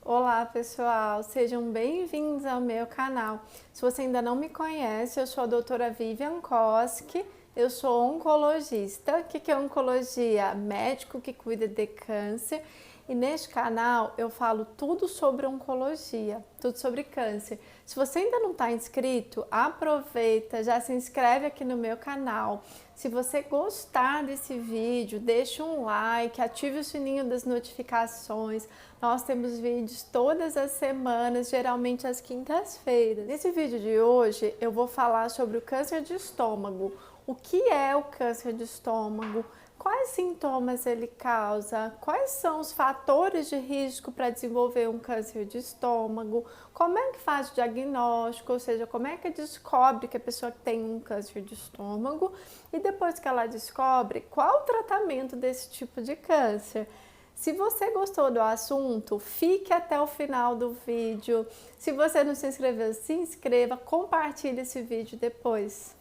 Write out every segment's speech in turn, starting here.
Olá pessoal, sejam bem-vindos ao meu canal. Se você ainda não me conhece, eu sou a doutora Vivian Koski, eu sou oncologista. O que é oncologia? Médico que cuida de câncer. E neste canal eu falo tudo sobre oncologia, tudo sobre câncer. Se você ainda não está inscrito, aproveita, já se inscreve aqui no meu canal. Se você gostar desse vídeo, deixa um like, ative o sininho das notificações. Nós temos vídeos todas as semanas, geralmente às quintas-feiras. Nesse vídeo de hoje eu vou falar sobre o câncer de estômago. O que é o câncer de estômago? Quais sintomas ele causa? Quais são os fatores de risco para desenvolver um câncer de estômago? Como é que faz o diagnóstico? Ou seja, como é que descobre que a pessoa tem um câncer de estômago? E depois que ela descobre, qual o tratamento desse tipo de câncer? Se você gostou do assunto, fique até o final do vídeo. Se você não se inscreveu, se inscreva, compartilhe esse vídeo depois.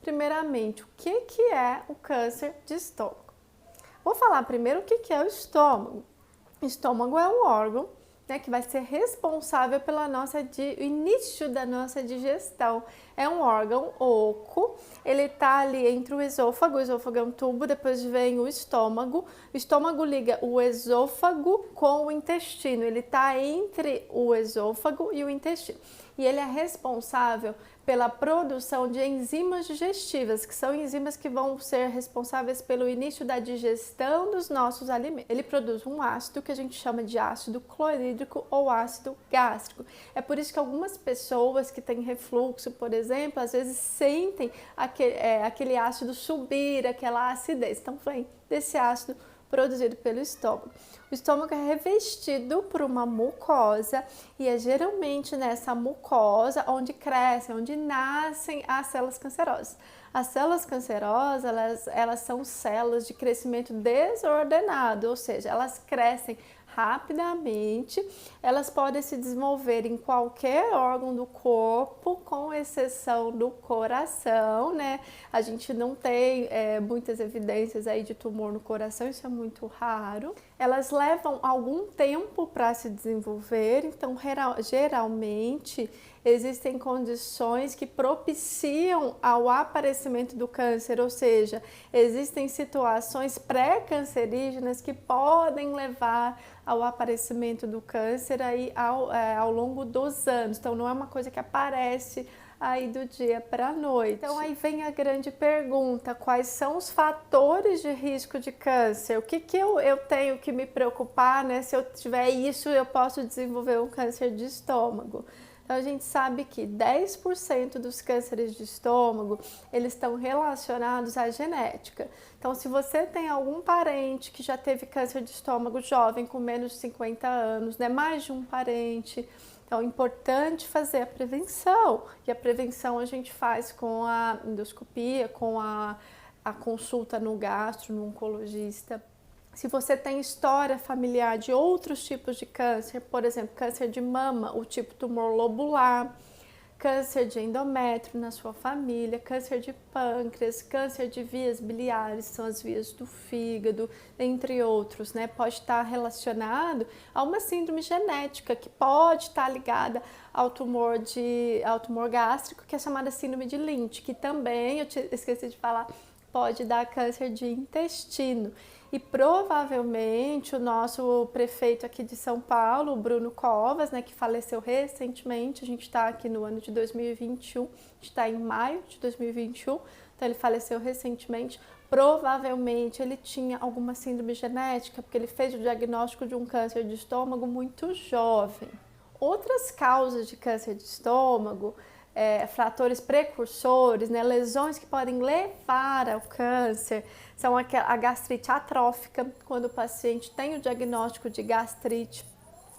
Primeiramente, o que é o câncer de estômago? Vou falar primeiro o que é o estômago. O estômago é um órgão, né, que vai ser responsável pelo início da nossa digestão. É um órgão oco, ele está ali entre o esôfago é um tubo, depois vem o estômago liga o esôfago com o intestino, ele está entre o esôfago e o intestino. E ele é responsável pela produção de enzimas digestivas, que são enzimas que vão ser responsáveis pelo início da digestão dos nossos alimentos. Ele produz um ácido que a gente chama de ácido clorídrico ou ácido gástrico. É por isso que algumas pessoas que têm refluxo, por exemplo, às vezes sentem aquele ácido subir, aquela acidez. Então vem desse ácido produzido pelo estômago. O estômago é revestido por uma mucosa e é geralmente nessa mucosa onde crescem, onde nascem as células cancerosas. As células cancerosas, elas são células de crescimento desordenado, ou seja, elas crescem rapidamente, elas podem se desenvolver em qualquer órgão do corpo, com exceção do coração, né? A gente não tem muitas evidências aí de tumor no coração, isso é muito raro. Elas levam algum tempo para se desenvolver, então geralmente existem condições que propiciam ao aparecimento do câncer, ou seja, existem situações pré-cancerígenas que podem levar ao aparecimento do câncer aí ao longo dos anos. Então não é uma coisa que aparece aí do dia para a noite. Então aí vem a grande pergunta: quais são os fatores de risco de câncer? O que eu tenho que me preocupar, né? Se eu tiver isso, eu posso desenvolver um câncer de estômago. Então a gente sabe que 10% dos cânceres de estômago, eles estão relacionados à genética. Então se você tem algum parente que já teve câncer de estômago jovem, com menos de 50 anos, né, mais de um parente, então é importante fazer a prevenção. E a prevenção a gente faz com a endoscopia, com a consulta no gastro, no oncologista. Se você tem história familiar de outros tipos de câncer, por exemplo, câncer de mama, o tipo tumor lobular, câncer de endométrio na sua família, câncer de pâncreas, câncer de vias biliares, são as vias do fígado, entre outros, né? Pode estar relacionado a uma síndrome genética que pode estar ligada ao tumor gástrico, que é chamada síndrome de Lynch, que também, esqueci de falar, pode dar câncer de intestino. E provavelmente o nosso prefeito aqui de São Paulo, o Bruno Covas, né, que faleceu recentemente, a gente está aqui no ano de 2021, a gente está em maio de 2021, então ele faleceu recentemente. Provavelmente ele tinha alguma síndrome genética, porque ele fez o diagnóstico de um câncer de estômago muito jovem. Outras causas de câncer de estômago, fatores precursores, né, lesões que podem levar ao câncer, são a gastrite atrófica, quando o paciente tem o diagnóstico de gastrite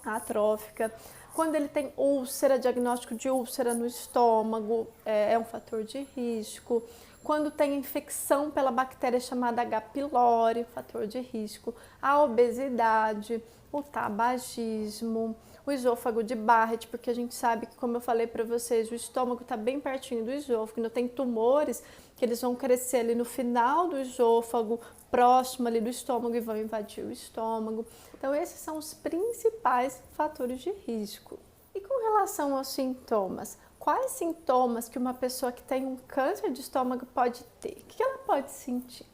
atrófica, quando ele tem úlcera, diagnóstico de úlcera no estômago, é um fator de risco, quando tem infecção pela bactéria chamada H. pylori, fator de risco, a obesidade, o tabagismo, o esôfago de Barrett, porque a gente sabe que, como eu falei para vocês, o estômago está bem pertinho do esôfago, não tem tumores que eles vão crescer ali no final do esôfago, próximo ali do estômago e vão invadir o estômago. Então, esses são os principais fatores de risco. E com relação aos sintomas, quais sintomas que uma pessoa que tem um câncer de estômago pode ter? O que ela pode sentir?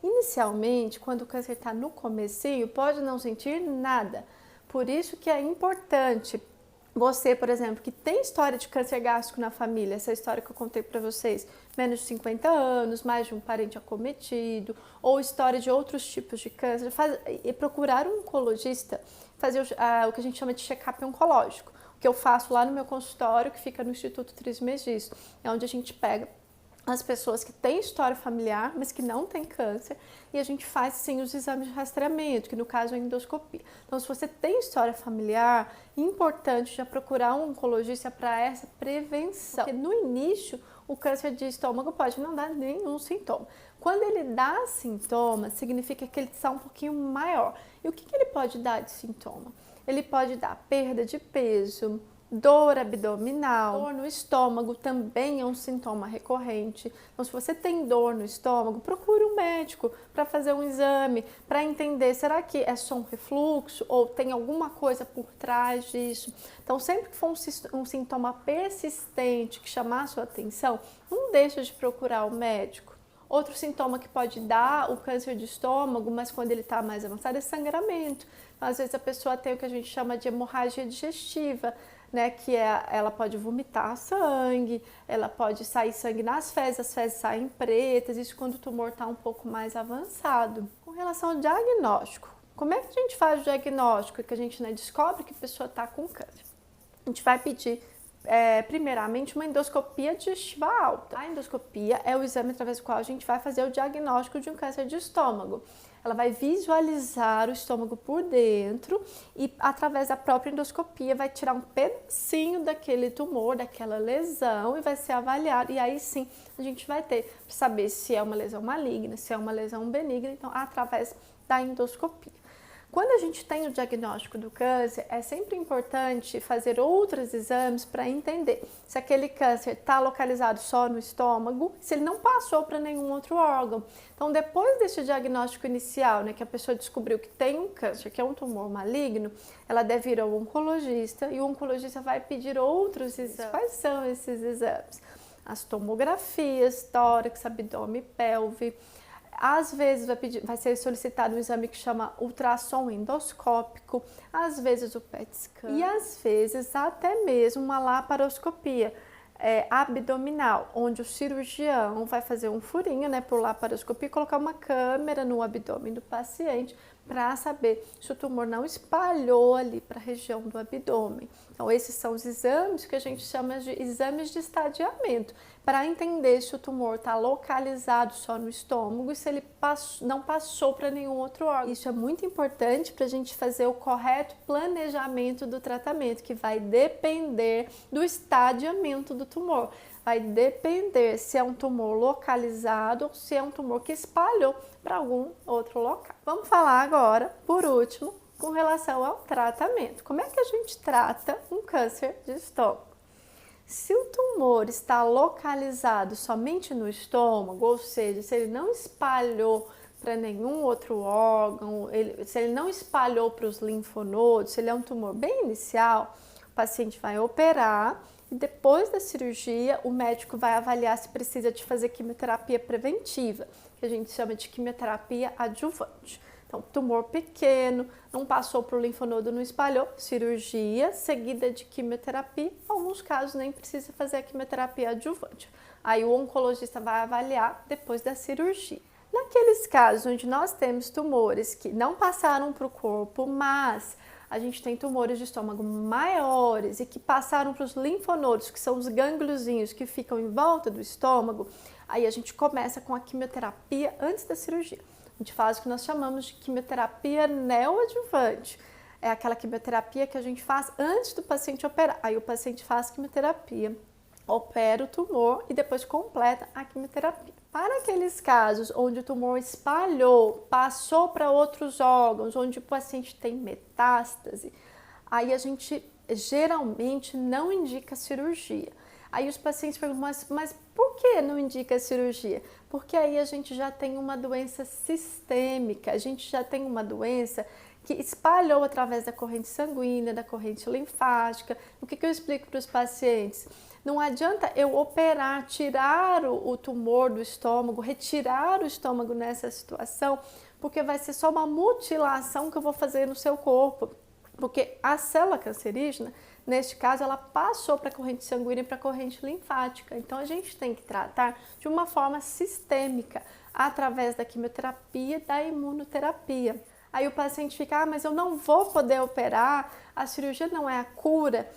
Inicialmente, quando o câncer está no comecinho, pode não sentir nada. Por isso que é importante você, por exemplo, que tem história de câncer gástrico na família, essa história que eu contei para vocês, menos de 50 anos, mais de um parente acometido, ou história de outros tipos de câncer, e procurar um oncologista, fazer o que a gente chama de check-up oncológico, o que eu faço lá no meu consultório, que fica no Instituto Trismegisto, é onde a gente pega as pessoas que têm história familiar, mas que não têm câncer, e a gente faz sim os exames de rastreamento, que no caso é a endoscopia. Então, se você tem história familiar, é importante já procurar um oncologista para essa prevenção. Porque no início, o câncer de estômago pode não dar nenhum sintoma. Quando ele dá sintomas, significa que ele está um pouquinho maior. E o que ele pode dar de sintoma? Ele pode dar perda de peso, dor abdominal, dor no estômago também é um sintoma recorrente. Então, se você tem dor no estômago, procure um médico para fazer um exame, para entender, será que é só um refluxo ou tem alguma coisa por trás disso? Então, sempre que for um sintoma persistente que chamar a sua atenção, não deixa de procurar o médico. Outro sintoma que pode dar o câncer de estômago, mas quando ele está mais avançado, é sangramento. Então, às vezes a pessoa tem o que a gente chama de hemorragia digestiva, né, que ela pode vomitar sangue, ela pode sair sangue nas fezes, as fezes saem pretas, isso quando o tumor está um pouco mais avançado. Com relação ao diagnóstico, como é que a gente faz o diagnóstico que a gente, né, descobre que a pessoa está com câncer? A gente vai pedir primeiramente uma endoscopia digestiva alta. A endoscopia é o exame através do qual a gente vai fazer o diagnóstico de um câncer de estômago. Ela vai visualizar o estômago por dentro e através da própria endoscopia vai tirar um pedacinho daquele tumor, daquela lesão e vai ser avaliado. E aí sim a gente vai ter para saber se é uma lesão maligna, se é uma lesão benigna, então através da endoscopia. Quando a gente tem o diagnóstico do câncer, é sempre importante fazer outros exames para entender se aquele câncer está localizado só no estômago, se ele não passou para nenhum outro órgão. Então, depois desse diagnóstico inicial, né, que a pessoa descobriu que tem um câncer, que é um tumor maligno, ela deve ir ao oncologista e o oncologista vai pedir outros exames. Quais são esses exames? As tomografias, tórax, abdômen, pelve. Às vezes vai ser solicitado um exame que chama ultrassom endoscópico, às vezes o PET scan e às vezes até mesmo uma laparoscopia abdominal, onde o cirurgião vai fazer um furinho, né, por laparoscopia e colocar uma câmera no abdômen do paciente para saber se o tumor não espalhou ali para a região do abdômen. Então, esses são os exames que a gente chama de exames de estadiamento, para entender se o tumor está localizado só no estômago e se ele não passou para nenhum outro órgão. Isso é muito importante para a gente fazer o correto planejamento do tratamento, que vai depender do estadiamento do tumor. Vai depender se é um tumor localizado ou se é um tumor que espalhou para algum outro local. Vamos falar agora, por último, com relação ao tratamento. Como é que a gente trata um câncer de estômago? Se o tumor está localizado somente no estômago, ou seja, se ele não espalhou para nenhum outro órgão, se ele não espalhou para os linfonodos, se ele é um tumor bem inicial, o paciente vai operar e depois da cirurgia o médico vai avaliar se precisa de fazer quimioterapia preventiva, que a gente chama de quimioterapia adjuvante. Então, tumor pequeno, não passou para o linfonodo, não espalhou, cirurgia seguida de quimioterapia. Em alguns casos nem precisa fazer a quimioterapia adjuvante. Aí o oncologista vai avaliar depois da cirurgia. Naqueles casos onde nós temos tumores que não passaram para o corpo, mas a gente tem tumores de estômago maiores e que passaram para os linfonodos, que são os gângliozinhos que ficam em volta do estômago, aí a gente começa com a quimioterapia antes da cirurgia. A gente faz o que nós chamamos de quimioterapia neoadjuvante. É aquela quimioterapia que a gente faz antes do paciente operar. Aí o paciente faz quimioterapia, opera o tumor e depois completa a quimioterapia. Para aqueles casos onde o tumor espalhou, passou para outros órgãos, onde o paciente tem metástase, aí a gente geralmente não indica cirurgia. Aí os pacientes perguntam, mas por que não indica cirurgia? Porque aí a gente já tem uma doença sistêmica, a gente já tem uma doença que espalhou através da corrente sanguínea, da corrente linfática. O que eu explico para os pacientes? Não adianta eu operar, tirar o tumor do estômago, retirar o estômago nessa situação, porque vai ser só uma mutilação que eu vou fazer no seu corpo. Porque a célula cancerígena, neste caso, ela passou para a corrente sanguínea e para a corrente linfática. Então, a gente tem que tratar de uma forma sistêmica, através da quimioterapia e da imunoterapia. Aí o paciente fica, mas eu não vou poder operar, a cirurgia não é a cura.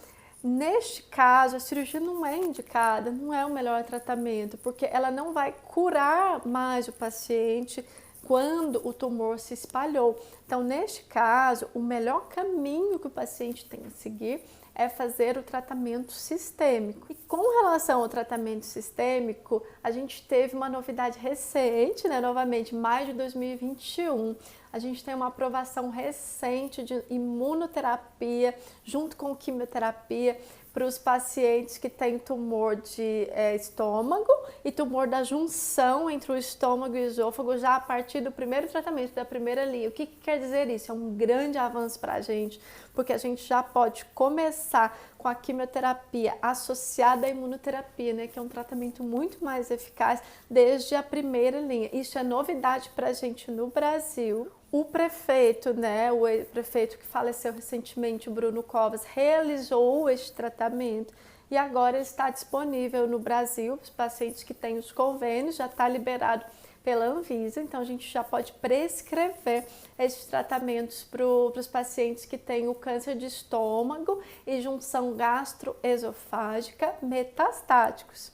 Neste caso, a cirurgia não é indicada, não é o melhor tratamento, porque ela não vai curar mais o paciente quando o tumor se espalhou. Então, neste caso, o melhor caminho que o paciente tem a seguir é fazer o tratamento sistêmico. E com relação ao tratamento sistêmico, a gente teve uma novidade recente, né? Novamente, maio de 2021, a gente tem uma aprovação recente de imunoterapia junto com quimioterapia para os pacientes que têm tumor de estômago e tumor da junção entre o estômago e o esôfago já a partir do primeiro tratamento, da primeira linha. O que quer dizer isso? É um grande avanço para a gente, porque a gente já pode começar com a quimioterapia associada à imunoterapia, né, que é um tratamento muito mais eficaz desde a primeira linha. Isso é novidade para a gente no Brasil. O prefeito, né, o prefeito que faleceu recentemente, o Bruno Covas, realizou este tratamento e agora está disponível no Brasil. Os pacientes que têm os convênios, já está liberado pela Anvisa, então a gente já pode prescrever esses tratamentos para os pacientes que têm o câncer de estômago e junção gastroesofágica metastáticos.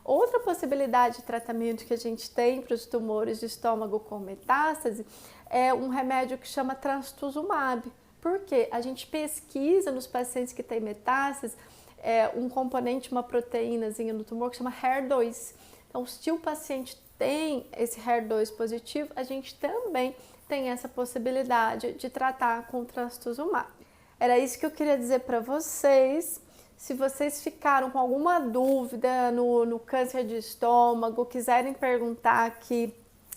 Outra possibilidade de tratamento que a gente tem para os tumores de estômago com metástase é um remédio que chama trastuzumab. Por quê? A gente pesquisa nos pacientes que têm metástase um componente, uma proteínazinha no tumor que chama HER2. Então, se o paciente tem esse HER2 positivo, a gente também tem essa possibilidade de tratar com trastuzumab. Era isso que eu queria dizer para vocês. Se vocês ficaram com alguma dúvida no câncer de estômago, quiserem perguntar aqui,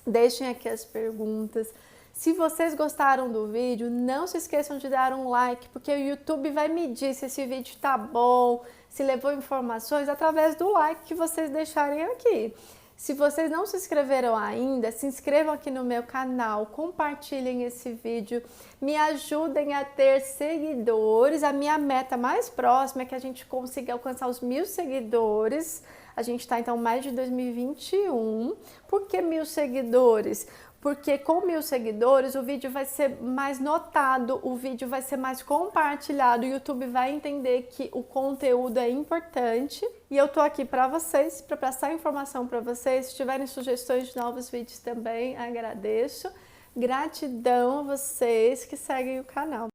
deixem aqui as perguntas. Se vocês gostaram do vídeo, não se esqueçam de dar um like, porque o YouTube vai medir se esse vídeo tá bom, se levou informações através do like que vocês deixarem aqui. Se vocês não se inscreveram ainda, se inscrevam aqui no meu canal, compartilhem esse vídeo, me ajudem a ter seguidores. A minha meta mais próxima é que a gente consiga alcançar os 1000 seguidores. A gente está então mais de 2021. Por que 1000 seguidores? Porque com 1000 seguidores o vídeo vai ser mais notado, o vídeo vai ser mais compartilhado, o YouTube vai entender que o conteúdo é importante. E eu tô aqui para vocês, para passar informação para vocês. Se tiverem sugestões de novos vídeos também, agradeço. Gratidão a vocês que seguem o canal.